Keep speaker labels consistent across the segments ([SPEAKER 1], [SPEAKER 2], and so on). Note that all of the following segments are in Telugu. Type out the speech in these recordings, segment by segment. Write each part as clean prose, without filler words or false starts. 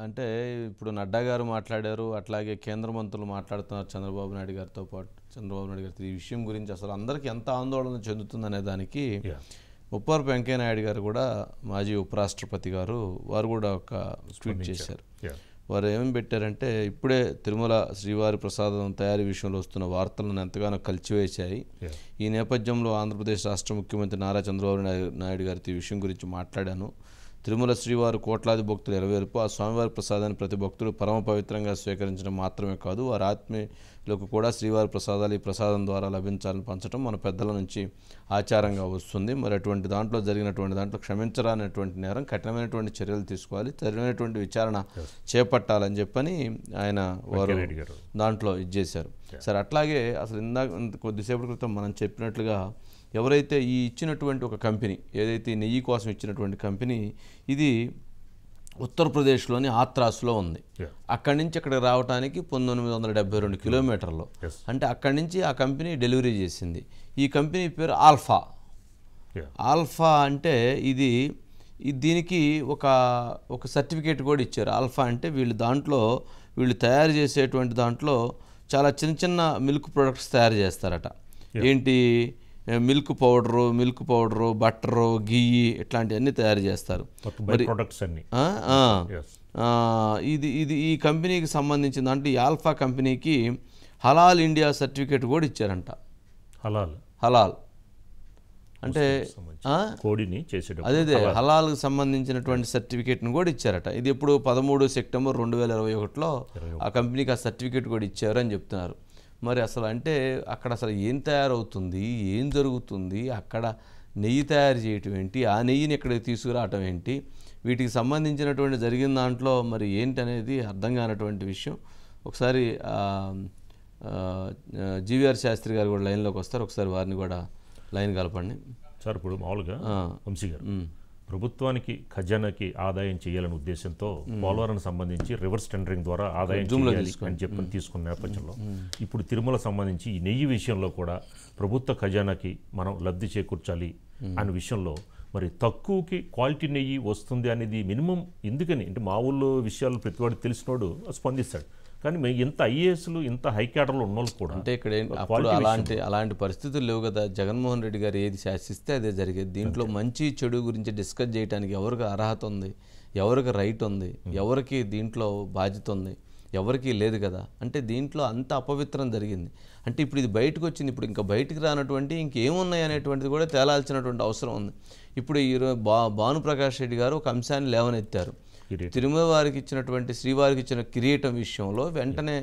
[SPEAKER 1] అంటే ఇప్పుడు నడ్డా గారు మాట్లాడారు, అట్లాగే కేంద్ర మంత్రులు మాట్లాడుతున్నారు చంద్రబాబు నాయుడు గారితో పాటు. చంద్రబాబు నాయుడు గారితో ఈ విషయం గురించి అసలు అందరికీ ఎంత ఆందోళన చెందుతుందనే దానికి ముప్పవరపు వెంకయ్య నాయుడు గారు కూడా, మాజీ ఉపరాష్ట్రపతి గారు, వారు కూడా ఒక ట్వీట్ చేశారు. వారు ఏమేమి పెట్టారంటే, ఇప్పుడే తిరుమల శ్రీవారి ప్రసాదం తయారీ విషయంలో వస్తున్న వార్తలను ఎంతగానో కలిచివేశాయి. ఈ నేపథ్యంలో ఆంధ్రప్రదేశ్ రాష్ట్ర ముఖ్యమంత్రి నారా చంద్రబాబు నాయుడు గారితో ఈ విషయం గురించి మాట్లాడాను. తిరుమల శ్రీవారు కోట్లాది భక్తులు ఎరవేర్పు, ఆ స్వామివారి ప్రసాదాన్ని ప్రతి భక్తుడు పరమ పవిత్రంగా స్వీకరించడం మాత్రమే కాదు, వారి ఆత్మీయులకు కూడా శ్రీవారి ప్రసాదాలు ఈ ప్రసాదం ద్వారా లభించాలని పంచడం మన పెద్దల నుంచి ఆచారంగా వస్తుంది. మరి అటువంటి దాంట్లో జరిగినటువంటి దాంట్లో క్షమించరానటువంటి నేరం, కఠినమైనటువంటి చర్యలు తీసుకోవాలి, సరైనటువంటి విచారణ చేపట్టాలని చెప్పని ఆయన వారు దాంట్లో ఇచ్చేశారు. సరే, అట్లాగే అసలు కొద్దిసేపటి క్రితం మనం చెప్పినట్లుగా ఎవరైతే ఈ ఇచ్చినటువంటి ఒక కంపెనీ, ఏదైతే నెయ్యి కోసం ఇచ్చినటువంటి కంపెనీ, ఇది ఉత్తరప్రదేశ్లోని ఆత్రాస్లో ఉంది. అక్కడి నుంచి ఇక్కడికి రావడానికి 1972 కిలోమీటర్లు. అంటే అక్కడి నుంచి ఆ కంపెనీ డెలివరీ చేసింది. ఈ కంపెనీ పేరు ఆల్ఫా. ఆల్ఫా అంటే దీనికి ఒక సర్టిఫికేట్ కూడా ఇచ్చారు. ఆల్ఫా అంటే వీళ్ళు తయారు చేసేటువంటి దాంట్లో చాలా చిన్న చిన్న మిల్క్ ప్రొడక్ట్స్ తయారు చేస్తారట. ఏంటి, మిల్క్ పౌడరు, బట్టరు, ఘీ ఇట్లాంటివన్నీ తయారు చేస్తారు. ఈ కంపెనీకి సంబంధించిన దాంట్లో ఈ ఆల్ఫా కంపెనీకి హలాల్ ఇండియా సర్టిఫికేట్ కూడా ఇచ్చారంట. హలాల్ అంటే అదే హలాల్కి సంబంధించినటువంటి సర్టిఫికేట్ని కూడా ఇచ్చారట. ఇది ఎప్పుడు 13 సెప్టెంబర్ 2021లో ఆ కంపెనీకి ఆ సర్టిఫికేట్ కూడా ఇచ్చారు అని చెప్తున్నారు. మరి అసలు అంటే అక్కడ అసలు ఏం తయారవుతుంది, ఏం జరుగుతుంది, అక్కడ నెయ్యి తయారు చేయటం ఏంటి, ఆ నెయ్యిని ఇక్కడికి తీసుకురావటం ఏంటి, వీటికి సంబంధించినటువంటి జరిగిన దాంట్లో మరి ఏంటి అనేది అర్థం కానటువంటి విషయం. ఒకసారి జీవీఆర్ శాస్త్రి గారు కూడా లైన్లోకి వస్తారు, ఒకసారి వారిని కూడా లైన్ కలపండి
[SPEAKER 2] సార్. ఇప్పుడు మామూలుగా వంశీ గారు, ప్రభుత్వానికి ఖజానాకి ఆదాయం చేయాలనే ఉద్దేశంతో పోలవరానికి సంబంధించి రివర్స్ టెండరింగ్ ద్వారా ఆదాయం చేయాలి అని చెప్పి తీసుకున్న నేపథ్యంలో ఇప్పుడు తిరుమల సంబంధించి ఈ నెయ్యి విషయంలో కూడా ప్రభుత్వ ఖజానాకి మనం లబ్ధి చేకూర్చాలి అనే విషయంలో మరి తక్కువకి క్వాలిటీ నెయ్యి వస్తుంది అనేది మినిమం. ఎందుకని అంటే మా ఊళ్ళో విషయాలు ప్రతివాడు తెలిసినోడు స్పందిస్తాడు, కానీ ఇంత ఐఏఎస్లు ఇంత హై క్యాడర్లో ఉన్నోళ్ళు కూడా
[SPEAKER 1] అంటే ఇక్కడ అప్పుడు అలాంటి పరిస్థితులు లేవు కదా. జగన్మోహన్ రెడ్డి గారు ఏది శాసిస్తే అదే జరిగేది. దీంట్లో మంచి చెడు గురించి డిస్కస్ చేయడానికి ఎవరికి అర్హత ఉంది, ఎవరికి రైట్ ఉంది, ఎవరికి దీంట్లో బాధ్యత ఉంది, ఎవరికీ లేదు కదా. అంటే దీంట్లో అంత అపవిత్రం జరిగింది. అంటే ఇప్పుడు ఇది బయటకు వచ్చింది, ఇప్పుడు ఇంకా బయటికి రానటువంటి ఇంకేమున్నాయి అనేటువంటిది కూడా తేలాల్సినటువంటి అవసరం ఉంది. ఇప్పుడు ఈరోజు భానుప్రకాష్ రెడ్డి గారు ఒక అంశాన్ని లేవనెత్తారు. తిరుమల వారికి ఇచ్చినటువంటి శ్రీవారికి ఇచ్చిన కిరీటం విషయంలో వెంటనే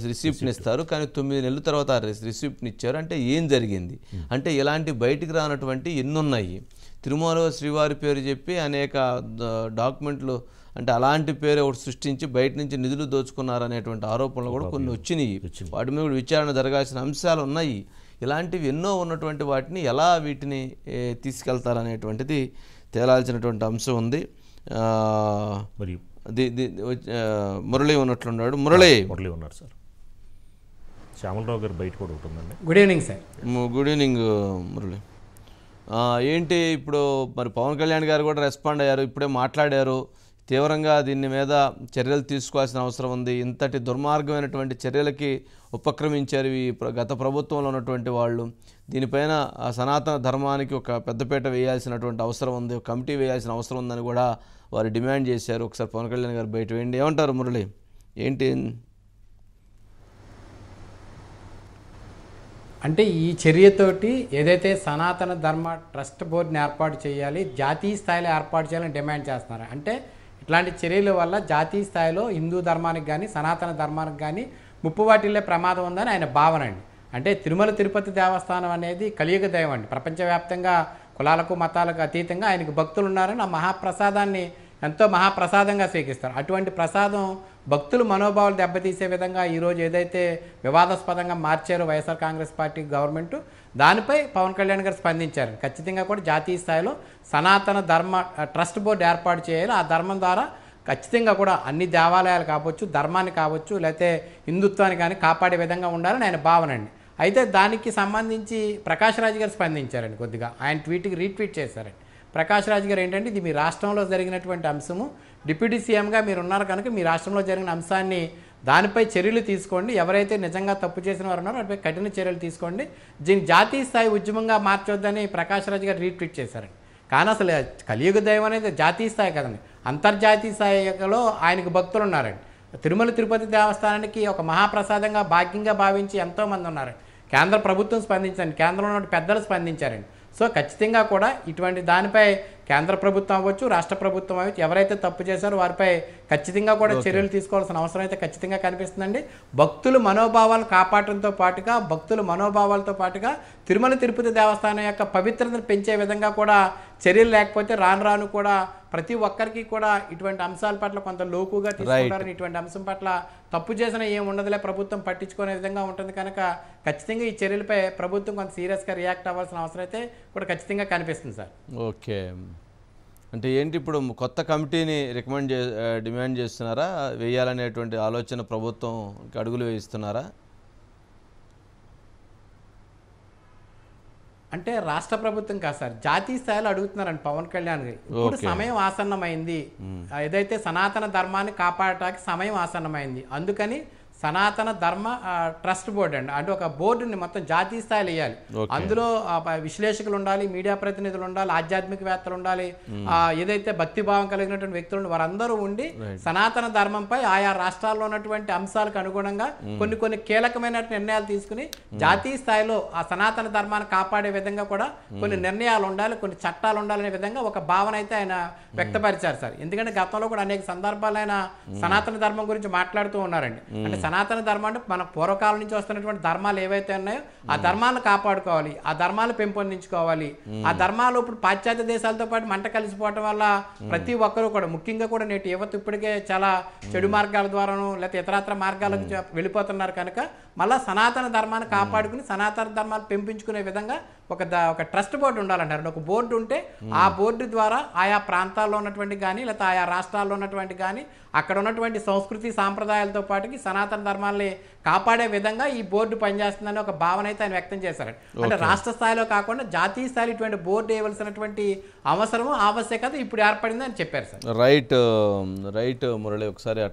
[SPEAKER 1] రిసిప్ట్ని ఇస్తారు, కానీ 9 నెలల తర్వాత ఆ రిసిప్ట్ని ఇచ్చారు. అంటే ఏం జరిగింది అంటే ఇలాంటి బయటికి రానటువంటి ఎన్నున్నాయి. తిరుమల శ్రీవారి పేరు చెప్పి అనేక డాక్యుమెంట్లు, అంటే అలాంటి పేరు ఒకటి సృష్టించి బయట నుంచి నిధులు దోచుకున్నారనేటువంటి ఆరోపణలు కూడా కొన్ని వచ్చినాయి. వాటి మీద విచారణ జరగాల్సిన అంశాలు ఉన్నాయి. ఇలాంటివి ఎన్నో ఉన్నటువంటి వాటిని ఎలా వీటిని తీసుకెళ్తారనేటువంటిది తేలాల్సినటువంటి అంశం ఉంది. మురళి ఉన్నట్లున్నాడు. మురళి
[SPEAKER 2] ఉన్నారు సార్. శ్యామలరావు గారు బయట కూడా ఉంటుందండి.
[SPEAKER 3] Good evening sir.
[SPEAKER 1] Good evening Murali. ఏంటి ఇప్పుడు మరి పవన్ కళ్యాణ్ గారు కూడా రెస్పాండ్ అయ్యారు, ఇప్పుడే మాట్లాడారు. తీవ్రంగా దీని మీద చర్యలు తీసుకోవాల్సిన అవసరం ఉంది. ఇంతటి దుర్మార్గమైనటువంటి చర్యలకి ఉపక్రమించారు ఈ గత ప్రభుత్వంలో ఉన్నటువంటి వాళ్ళు. దీనిపైన సనాతన ధర్మానికి ఒక పెద్దపీట వేయాల్సినటువంటి అవసరం ఉంది, ఒక కమిటీ వేయాల్సిన అవసరం ఉందని కూడా వారు డిమాండ్ చేశారు. ఒకసారి పవన్ కళ్యాణ్ గారు బయట వేయండి. ఏమంటారు మురళి? ఏంటి
[SPEAKER 3] అంటే ఈ చర్యతోటి ఏదైతే సనాతన ధర్మ ట్రస్ట్ బోర్డుని ఏర్పాటు చేయాలి, జాతీయ స్థాయిలో ఏర్పాటు చేయాలని డిమాండ్ చేస్తున్నారు. అంటే ఇట్లాంటి చర్యల వల్ల జాతీయ స్థాయిలో హిందూ ధర్మానికి కానీ సనాతన ధర్మానికి కానీ ముప్పు వాటిల్లే ప్రమాదం ఉందని ఆయన భావన అండి. అంటే తిరుమల తిరుపతి దేవస్థానం అనేది కలియుగ దైవం అండి. ప్రపంచవ్యాప్తంగా కులాలకు మతాలకు అతీతంగా ఆయనకు భక్తులు ఉన్నారని ఆ మహాప్రసాదాన్ని ఎంతో మహాప్రసాదంగా స్వీకరిస్తారు. అటువంటి ప్రసాదం భక్తులు మనోభావాలు దెబ్బతీసే విధంగా ఈరోజు ఏదైతే వివాదాస్పదంగా మార్చారో వైఎస్ఆర్ కాంగ్రెస్ పార్టీ గవర్నమెంట్, దానిపై పవన్ కళ్యాణ్ గారు స్పందించారు. ఖచ్చితంగా కూడా జాతీయ స్థాయిలో సనాతన ధర్మ ట్రస్ట్ బోర్డు ఏర్పాటు చేయాలి. ఆ ధర్మం ద్వారా ఖచ్చితంగా కూడా అన్ని దేవాలయాలు కావచ్చు, ధర్మాన్ని కావచ్చు, లేకపోతే హిందుత్వాన్ని కానీ కాపాడే విధంగా ఉండాలని ఆయన భావన అండి. అయితే దానికి సంబంధించి ప్రకాష్ రాజ్ గారు స్పందించారండి. కొద్దిగా ఆయన ట్వీట్కి రీట్వీట్ చేశారండి. ప్రకాష్ రాజ్ గారు ఏంటంటే, ఇది మీ రాష్ట్రంలో జరిగినటువంటి అంశము, డిప్యూటీ సీఎంగా మీరు ఉన్నారు కనుక మీ రాష్ట్రంలో జరిగిన అంశాన్ని దానిపై చర్యలు తీసుకోండి. ఎవరైతే నిజంగా తప్పు చేసిన వారు ఉన్నారో వాటిపై కఠిన చర్యలు తీసుకోండి. దీన్ని జాతీయ స్థాయి ఉద్యమంగా మార్చొద్దని ప్రకాష్ రాజ్ గారు రీట్వీట్ చేశారండి. కానీ అసలు కలియుగ దైవం అనేది జాతీయ స్థాయి కదండి, అంతర్జాతీయ స్థాయిలో ఆయనకు భక్తులు ఉన్నారండి. తిరుమల తిరుపతి దేవస్థానానికి ఒక మహాప్రసాదంగా భాగ్యంగా భావించి ఎంతోమంది ఉన్నారండి. కేంద్ర ప్రభుత్వం స్పందించండి, కేంద్రంలో ఉన్న పెద్దలు స్పందించారండి. సో ఖచ్చితంగా కూడా ఇటువంటి దానిపై కేంద్ర ప్రభుత్వం అవ్వచ్చు, రాష్ట్ర ప్రభుత్వం అవ్వచ్చు, ఎవరైతే తప్పు చేశారో వారిపై ఖచ్చితంగా కూడా చర్యలు తీసుకోవాల్సిన అవసరం అయితే ఖచ్చితంగా కనిపిస్తుందండి. భక్తుల మనోభావాలను కాపాడటంతో పాటుగా తిరుమల తిరుపతి దేవస్థానం యొక్క పవిత్రతను పెంచే విధంగా కూడా చర్యలు లేకపోతే రాను కూడా ప్రతి ఒక్కరికి కూడా ఇటువంటి అంశాల పట్ల కొంత లోకుగా తీసుకుంటారని, ఇటువంటి అంశం పట్ల తప్పు చేసిన ఏం ఉండదులే ప్రభుత్వం పట్టించుకునే విధంగా ఉంటుంది కనుక ఖచ్చితంగా ఈ చర్యలపై ప్రభుత్వం కొంత సీరియస్గా రియాక్ట్ అవ్వాల్సిన అవసరం అయితే కూడా ఖచ్చితంగా కనిపిస్తుంది సార్.
[SPEAKER 1] ఓకే, అంటే ఏంటి ఇప్పుడు కొత్త కమిటీని డిమాండ్ చేస్తున్నారా, వేయాలనేటువంటి ఆలోచన ప్రభుత్వం అడుగులు వేయిస్తున్నారా?
[SPEAKER 3] అంటే రాష్ట్ర ప్రభుత్వం కాదు సార్, జాతీయ స్థాయిలో అడుగుతున్నారండి పవన్ కళ్యాణ్ గారు. ఇప్పుడు సమయం ఆసన్నమైంది, ఏదైతే సనాతన ధర్మాన్ని కాపాడటానికి సమయం ఆసన్నమైంది. అందుకని సనాతన ధర్మ ట్రస్ట్ బోర్డు అండి, అంటే ఒక బోర్డుని మొత్తం జాతీయ స్థాయిలో వేయాలి. అందులో విశ్లేషకులు ఉండాలి, మీడియా ప్రతినిధులు ఉండాలి, ఆధ్యాత్మికవేత్తలు ఉండాలి, ఏదైతే భక్తిభావం కలిగినటువంటి వ్యక్తులు వారందరూ ఉండి సనాతన ధర్మంపై ఆయా రాష్ట్రాల్లో ఉన్నటువంటి అంశాలకు అనుగుణంగా కొన్ని కీలకమైన నిర్ణయాలు తీసుకుని జాతీయ స్థాయిలో ఆ సనాతన ధర్మాన్ని కాపాడే విధంగా కూడా కొన్ని నిర్ణయాలు ఉండాలి, కొన్ని చట్టాలు ఉండాలనే విధంగా ఒక భావన అయితే ఆయన వ్యక్తపరిచారు సార్. ఎందుకంటే గతంలో కూడా అనేక సందర్భాలు ఆయన సనాతన ధర్మం గురించి మాట్లాడుతూ ఉన్నారండి. అంటే సనాతన ధర్మం అంటే మన పూర్వకాలం నుంచి వస్తున్నటువంటి ధర్మాలు ఏవైతే ఉన్నాయో ఆ ధర్మాలను కాపాడుకోవాలి, ఆ ధర్మాలు పెంపొందించుకోవాలి. ఆ ధర్మాలు ఇప్పుడు పాశ్చాత్య దేశాలతో పాటు మంట కలిసిపోవటం వల్ల ప్రతి ఒక్కరూ కూడా, ముఖ్యంగా కూడా నేటి యువత ఇప్పటికే చాలా చెడు మార్గాల ద్వారాను లేకపోతే ఇతరత్ర మార్గాలకు వెళ్ళిపోతున్నారు కనుక మళ్ళీ సనాతన ధర్మాన్ని కాపాడుకుని సనాతన ధర్మాలు పెంపించుకునే విధంగా ఒక ట్రస్ట్ బోర్డు ఉండాలంటారు. ఒక బోర్డు ఉంటే ఆ బోర్డు ద్వారా ఆయా ప్రాంతాల్లో ఉన్నటువంటి కానీ లేకపోతే ఆయా రాష్ట్రాల్లో ఉన్నటువంటి కానీ అక్కడ ఉన్నటువంటి సంస్కృతి సాంప్రదాయాలతో పాటుకి సనాతన ధర్మాల్ని కాపాడే విధంగా ఈ బోర్డు పనిచేస్తుందని ఒక భావన అయితే ఆయన వ్యక్తం చేశారు. అంటే రాష్ట్ర స్థాయిలో కాకుండా జాతీయ స్థాయిలో ఇటువంటి బోర్డు వేయవలసినటువంటి అవసరము ఆవశ్యకత ఇప్పుడు ఏర్పడిందని చెప్పారు సార్.
[SPEAKER 1] రైట్ మురళి, ఒకసారి